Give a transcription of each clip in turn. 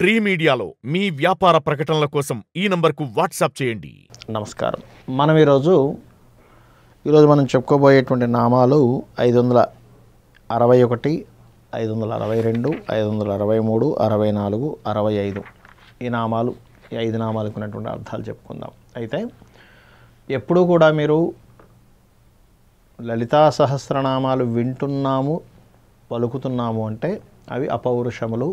Tree మీడియాలో మీ వ్యాపార ప్రకటనల కోసం ఈ నంబర్కు వాట్సాప్ చేయండి. నమస్కారం. మనం ఈరోజు మనం చెప్పుకోబోయేటువంటి నామాలు 561, 562, 563, 64, 65. ఈ నామాలు, ఈ 5 నామాలకు ఉన్నటువంటి అర్థాలు చెప్పుకుందాం. అయితే ఎప్పుడూ కూడా మీరు లలితా సహస్రనామాలు వింటున్నాము, పలుకుతున్నాము అంటే అవి అపౌరుషములు,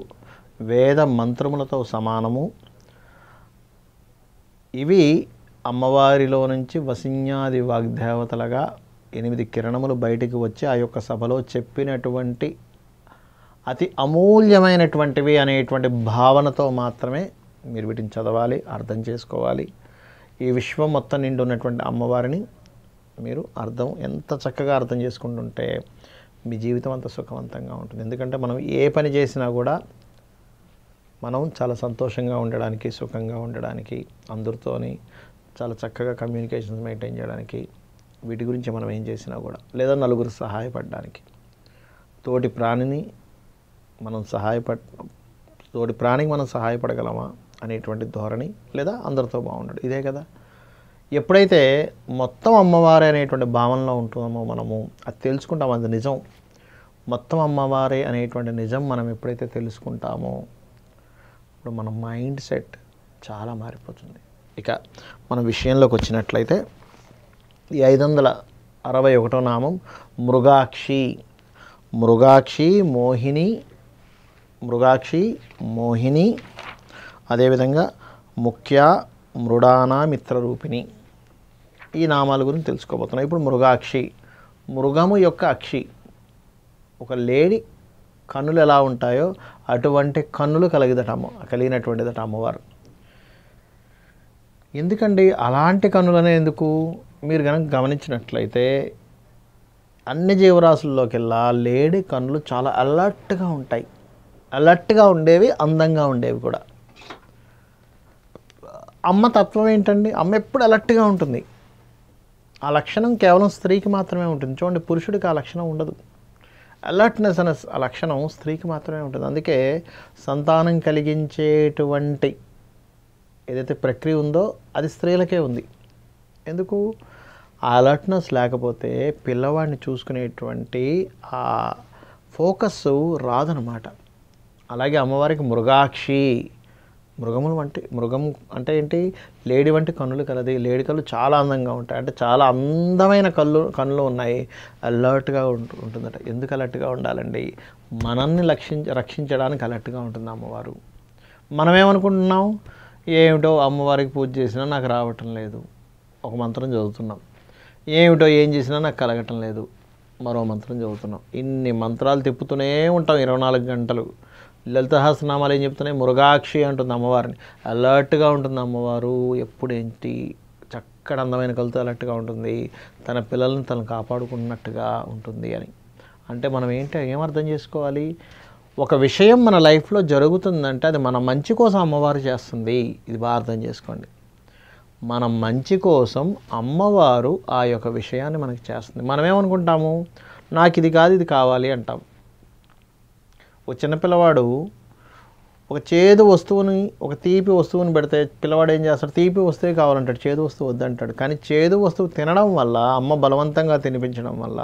వేద మంత్రములతో సమానము. ఇవి అమ్మవారిలో నుంచి వసిన్యాది వాగ్దేవతలుగా 8 కిరణములు బయటికి వచ్చి ఆ యొక్క సభలో చెప్పినటువంటి అతి అమూల్యమైనటువంటివి అనేటువంటి భావనతో మాత్రమే మీరు వీటిని చదవాలి, అర్థం చేసుకోవాలి. ఈ విశ్వం మొత్తం నిండి ఉన్నటువంటి అమ్మవారిని మీరు ఎంత చక్కగా అర్థం చేసుకుంటుంటే మీ జీవితం అంత సుఖవంతంగా ఉంటుంది. ఎందుకంటే మనం ఏ పని చేసినా కూడా మనం చాలా సంతోషంగా ఉండడానికి, సుఖంగా ఉండడానికి, అందరితోని చాలా చక్కగా కమ్యూనికేషన్స్ మెయింటైన్ చేయడానికి, వీటి గురించి మనం ఏం చేసినా కూడా, లేదా నలుగురు సహాయపడడానికి, తోటి ప్రాణికి మనం సహాయపడగలమా అనేటువంటి ధోరణి, లేదా అందరితో బాగుండడు, ఇదే కదా. ఎప్పుడైతే మొత్తం అమ్మవారే అనేటువంటి భావనలో ఉంటున్నామో మనము అది తెలుసుకుంటాము, అది నిజం. మొత్తం అమ్మవారే అనేటువంటి నిజం మనం ఎప్పుడైతే తెలుసుకుంటామో ఇప్పుడు మన మైండ్ సెట్ చాలా మారిపోతుంది. ఇక మన విషయంలోకి వచ్చినట్లయితే ఈ 561వ నామం మృగాక్షి. మోహిని, అదేవిధంగా ముఖ్య, మృడానా, మిత్రరూపిణి. ఈ నామాల గురించి తెలుసుకోబోతున్నాం. ఇప్పుడు మృగాక్షి, మృగము యొక్క అక్షి. ఒక లేడీ కన్నులు ఎలా ఉంటాయో అటువంటి కన్నులు కలిగినటువంటిదట అమ్మవారు. ఎందుకండి అలాంటి కన్నులనే ఎందుకు? మీరు కనుక గమనించినట్లయితే అన్ని జీవరాశుల్లోకెల్లా లేడీ కన్నులు చాలా అలర్ట్గా ఉంటాయి. అలర్ట్గా ఉండేవి, అందంగా ఉండేవి కూడా. అమ్మ తత్వం ఏంటండి? అమ్మ ఎప్పుడు అలర్ట్గా ఉంటుంది. ఆ లక్షణం కేవలం స్త్రీకి మాత్రమే ఉంటుంది. చూడండి, పురుషుడికి ఆ లక్షణం ఉండదు. అలర్ట్నెస్ అనే ఆ లక్షణం స్త్రీకి మాత్రమే ఉంటుంది. అందుకే సంతానం కలిగించేటువంటి ఏదైతే ప్రక్రియ ఉందో అది స్త్రీలకే ఉంది. ఎందుకు? ఆ అలర్ట్నెస్ లేకపోతే పిల్లవాడిని చూసుకునేటువంటి ఆ ఫోకస్ రాదనమాట. అలాగే అమ్మవారికి మృగాక్షి, మృగం అంటే ఏంటి? లేడీ వంటి కన్నులు కలది. లేడీ కళ్ళు చాలా అందంగా ఉంటాయి. అంటే చాలా అందమైన కన్నులు ఉన్నాయి. అలర్ట్గా ఉంటుందట. ఎందుకు అలర్ట్గా ఉండాలండి? మనల్ని రక్షించడానికి అలర్ట్గా ఉంటుంది అమ్మవారు. మనమేమనుకుంటున్నాం? ఏమిటో అమ్మవారికి పూజ చేసినా నాకు రావటం లేదు, ఒక మంత్రం చదువుతున్నాం. ఏమిటో ఏం చేసినా నాకు కలగటం లేదు, మరో మంత్రం చదువుతున్నాం. ఇన్ని మంత్రాలు తిప్పుతూనే ఉంటాం 24 గంటలు. లలిత సహస్రనామాలు ఏం చెప్తున్నాయి? మృగాక్షి అంటుంది అమ్మవారిని. అలర్ట్గా ఉంటుంది అమ్మవారు. ఎప్పుడు ఏంటి? చక్కటి అందమైన కలుతో అలర్ట్గా ఉంటుంది. తన పిల్లలను తను కాపాడుకున్నట్టుగా ఉంటుంది అని. అంటే మనం ఏమర్థం చేసుకోవాలి? ఒక విషయం మన లైఫ్లో జరుగుతుందంటే అది మన మంచి కోసం అమ్మవారు చేస్తుంది. ఇది బాగా అర్థం చేసుకోండి. మన మంచి కోసం అమ్మవారు ఆ యొక్క విషయాన్ని మనకి చేస్తుంది. మనం ఏమనుకుంటాము? నాకు ఇది కాదు, ఇది కావాలి అంటాం. ఒక చిన్నపిల్లవాడు ఒక చేదు వస్తువుని, ఒక తీపి వస్తువుని పెడితే పిల్లవాడు ఏం చేస్తాడు? తీపి వస్తువే కావాలంటాడు, చేదు వస్తువు వద్దంటాడు. కానీ చేదు వస్తువు తినడం వల్ల, అమ్మ బలవంతంగా తినిపించడం వల్ల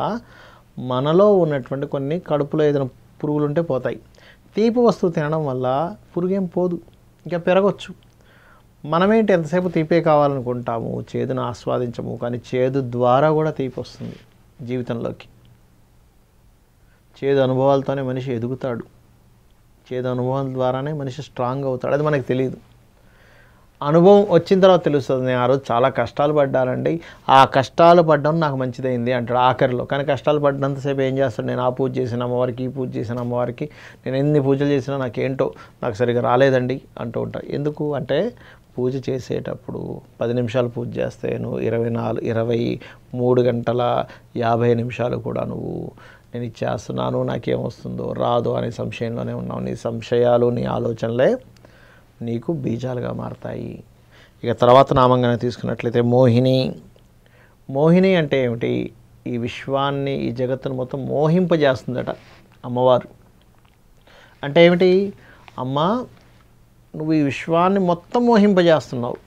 మనలో ఉన్నటువంటి కొన్ని కడుపులో ఏదైనా పురుగులు ఉంటే పోతాయి. తీపి వస్తువు తినడం వల్ల పురుగేం పోదు, ఇంకా పెరగచ్చు. మనమేంటి ఎంతసేపు తీపే కావాలనుకుంటాము, చేదును ఆస్వాదించము. కానీ చేదు ద్వారా కూడా తీపి వస్తుంది జీవితంలోకి. చేదు అనుభవాలతోనే మనిషి ఎదుగుతాడు. చేదు అనుభవం ద్వారానే మనిషి స్ట్రాంగ్ అవుతాడు. అది మనకు తెలియదు. అనుభవం వచ్చిన తర్వాత తెలుస్తుంది. నేను ఆ రోజు చాలా కష్టాలు పడ్డానండి, ఆ కష్టాలు పడ్డం నాకు మంచిదైంది అంటాడు ఆఖరిలో. కానీ కష్టాలు పడ్డంతసేపు ఏం చేస్తాడు? నేను ఆ పూజ చేసిన అమ్మవారికి, ఈ పూజ చేసిన అమ్మవారికి, నేను ఎన్ని పూజలు చేసినా నాకు సరిగ్గా రాలేదండి అంటూ ఉంటాడు. ఎందుకు అంటే పూజ చేసేటప్పుడు 10 నిమిషాలు పూజ చేస్తే నువ్వు 23 గంటల 50 నిమిషాలు కూడా నేను ఇచ్చేస్తున్నాను, నాకేమొస్తుందో రాదో అనే సంశయంలోనే ఉన్నావు. నీ సంశయాలు, నీ ఆలోచనలే నీకు బీజాలుగా మారతాయి. ఇక తర్వాత నామంగానే తీసుకున్నట్లయితే మోహిని అంటే ఏమిటి? ఈ విశ్వాన్ని, ఈ జగత్తును మొత్తం మోహింపజేస్తుందట అమ్మవారు. అంటే ఏమిటి? అమ్మ నువ్వు ఈ విశ్వాన్ని మొత్తం మోహింపజేస్తున్నావు,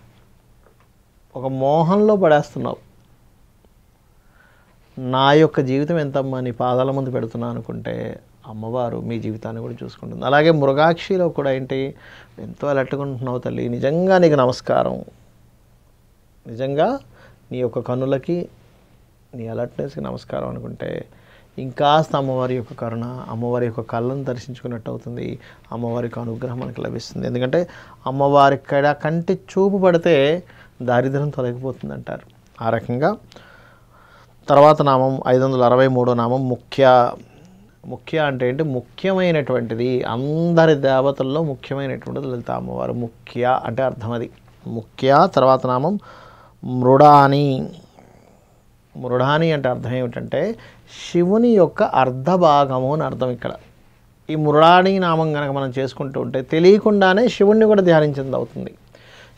ఒక మోహంలో పడేస్తున్నావు. నా యొక్క జీవితం ఎంతమ్మా నీ పాదాల ముందు పెడుతున్నా అనుకుంటే అమ్మవారు మీ జీవితాన్ని కూడా చూసుకుంటుంది. అలాగే మృగాక్షిలో కూడా ఏంటి, ఎంతో అలట్టుకుంటున్నావు తల్లి, నిజంగా నీకు నమస్కారం, నిజంగా నీ యొక్క కన్నులకి నీ అలర్ట్నెస్కి నమస్కారం అనుకుంటే ఇంకాస్త అమ్మవారి యొక్క కరుణ, అమ్మవారి యొక్క కళ్ళను దర్శించుకున్నట్టు అవుతుంది. అమ్మవారి యొక్క అనుగ్రహం మనకు లభిస్తుంది. ఎందుకంటే అమ్మవారి కంటి చూపు పడితే దారిద్ర్యం తొలగిపోతుంది అంటారు. ఆ రకంగా తర్వాత నామం 563 నామం ముఖ్య. ముఖ్య అంటే ఏంటి, ముఖ్యమైనటువంటిది, అందరి దేవతల్లో ముఖ్యమైనటువంటిది లలిత అమ్మవారు. ముఖ్య అంటే అర్థం అది. ముఖ్య. తర్వాత నామం మృడాని. మృడాని అంటే అర్థం ఏమిటంటే శివుని యొక్క అర్ధభాగము అని అర్థం ఇక్కడ. ఈ మృడాని నామం కనుక మనం చేసుకుంటూ ఉంటే తెలియకుండానే శివుణ్ణి కూడా ధ్యానించింది అవుతుంది.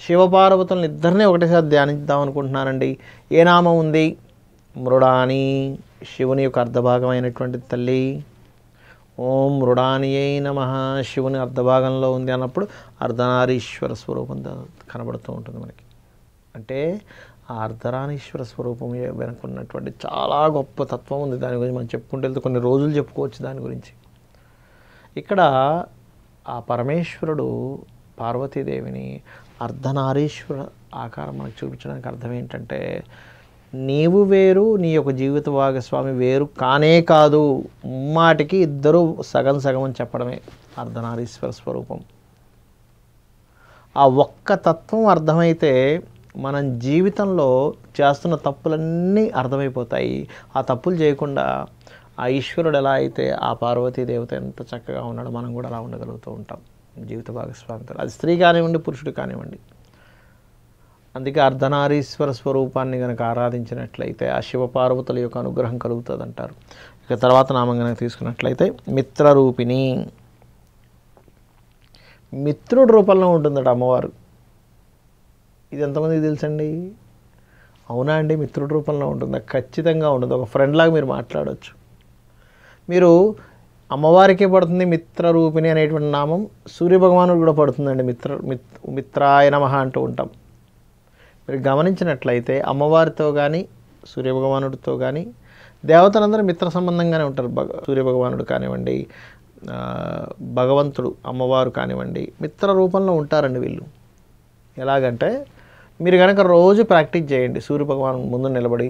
శివపార్వతులను ఇద్దరిని ఒకటేసారి ధ్యానిద్దాం అనుకుంటున్నానండి. ఏ నామం ఉంది? మృడాని, శివుని యొక్క అర్ధభాగమైనటువంటి తల్లి. ఓం మృడానియై నమః, శివుని అర్ధభాగంలో ఉంది అన్నప్పుడు అర్ధనారీశ్వర స్వరూపం కనబడుతూ ఉంటుంది మనకి. అంటే ఆ అర్ధనారీశ్వర స్వరూపం వెనుకున్నటువంటి చాలా గొప్ప తత్వం ఉంది. దాని గురించి మనం చెప్పుకుంటే వెళ్తే కొన్ని రోజులు చెప్పుకోవచ్చు దాని గురించి. ఇక్కడ ఆ పరమేశ్వరుడు పార్వతీదేవిని అర్ధనారీశ్వర ఆకారం మనకు చూపించడానికి అర్థం ఏంటంటే నీవు వేరు, నీ యొక్క జీవిత భాగస్వామి వేరు కానే కాదు, ముమ్మాటికి ఇద్దరు సగం సగం అని చెప్పడమే అర్ధనారీశ్వర స్వరూపం. ఆ ఒక్క తత్వం అర్థమైతే మనం జీవితంలో చేస్తున్న తప్పులన్నీ అర్థమైపోతాయి. ఆ తప్పులు చేయకుండా ఆ ఈశ్వరుడు ఎలా అయితే ఆ పార్వతీ దేవత ఎంత చక్కగా ఉన్నాడో మనం కూడా అలా ఉండగలుగుతూ ఉంటాం జీవిత భాగస్వామితో. అది స్త్రీ కానివ్వండి, పురుషుడు కానివ్వండి. అందుకే అర్ధనారీశ్వర స్వరూపాన్ని కనుక ఆరాధించినట్లయితే ఆ శివపార్వతుల యొక్క అనుగ్రహం కలుగుతుంది అంటారు. ఇక తర్వాత నామం కనుక తీసుకున్నట్లయితే మిత్రరూపిణి. మిత్రుడి రూపంలో ఉంటుందట అమ్మవారు. ఇది ఎంతమందికి తెలుసండి? అవునా అండి, మిత్రుడి రూపంలో ఉంటుందా? ఖచ్చితంగా ఉంటుంది. ఒక ఫ్రెండ్ లాగా మీరు మాట్లాడవచ్చు. మీరు అమ్మవారికే పడుతుంది మిత్రరూపిణి అనేటువంటి నామం, సూర్యభగవానుడు కూడా పడుతుందండి. మిత్రాయ నమః అంటూ ఉంటాం. మీరు గమనించినట్లయితే అమ్మవారితో కానీ సూర్యభగవానుడితో కానీ దేవతలందరూ మిత్ర సంబంధంగానే ఉంటారు. సూర్యభగవానుడు కానివ్వండి, భగవంతుడు అమ్మవారు కానివ్వండి, మిత్ర రూపంలో ఉంటారండి వీళ్ళు. ఎలాగంటే మీరు కనుక రోజు ప్రాక్టీస్ చేయండి. సూర్యభగవాను ముందు నిలబడి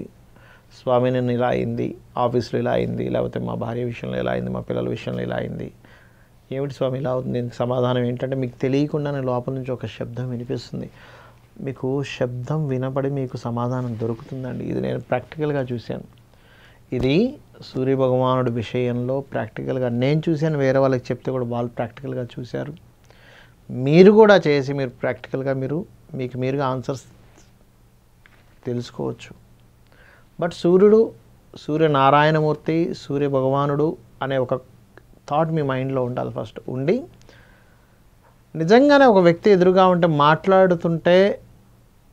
స్వామి నేను ఇలా అయింది, ఆఫీస్లో ఇలా అయింది, లేకపోతే మా భార్య విషయంలో ఇలా అయింది, మా పిల్లల విషయంలో ఇలా అయింది, ఏమిటి స్వామి ఇలా అవుతుంది, దీనికి సమాధానం ఏంటంటే మీకు తెలియకుండానే లోపల నుంచి ఒక శబ్దం వినిపిస్తుంది. మీకు శబ్దం వినపడి మీకు సమాధానం దొరుకుతుందండి. ఇది నేను ప్రాక్టికల్గా చూశాను. ఇది సూర్యభగవానుడి విషయంలో ప్రాక్టికల్గా నేను చూశాను. వేరే వాళ్ళకి చెప్తే కూడా వాళ్ళు ప్రాక్టికల్గా చూశారు. మీరు కూడా చేసి మీరు ప్రాక్టికల్గా మీకు మీరుగా ఆన్సర్స్ తెలుసుకోవచ్చు. బట్ సూర్యనారాయణమూర్తి, సూర్యభగవానుడు అనే ఒక థాట్ మీ మైండ్లో ఉండాలి ఫస్ట్. ఉండి నిజంగానే ఒక వ్యక్తి ఎదురుగా ఉంటే మాట్లాడుతుంటే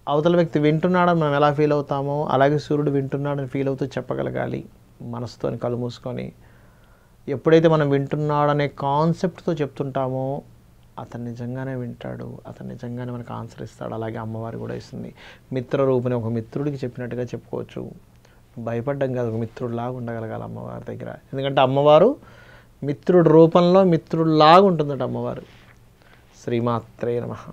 అవతల వ్యక్తి వింటున్నాడని మనం ఎలా ఫీల్ అవుతామో అలాగే సూర్యుడు వింటున్నాడని ఫీల్ అవుతూ చెప్పగలగాలి మనసుతోని కళ్ళు మూసుకొని. ఎప్పుడైతే మనం వింటున్నాడనే కాన్సెప్ట్తో చెప్తుంటామో అతను నిజంగానే వింటాడు, అతను నిజంగానే మనకు ఆన్సర్ ఇస్తాడు. అలాగే అమ్మవారు కూడా ఇస్తుంది. మిత్రరూపిణి ఒక మిత్రుడికి చెప్పినట్టుగా చెప్పుకోవచ్చు. భయపడ్డం కాదు, ఒక మిత్రుడిలాగా ఉండగలగాలి అమ్మవారి దగ్గర. ఎందుకంటే అమ్మవారు మిత్రుడి రూపంలో మిత్రుడిలాగా ఉంటుందట అమ్మవారు. శ్రీమాత్రే నమః.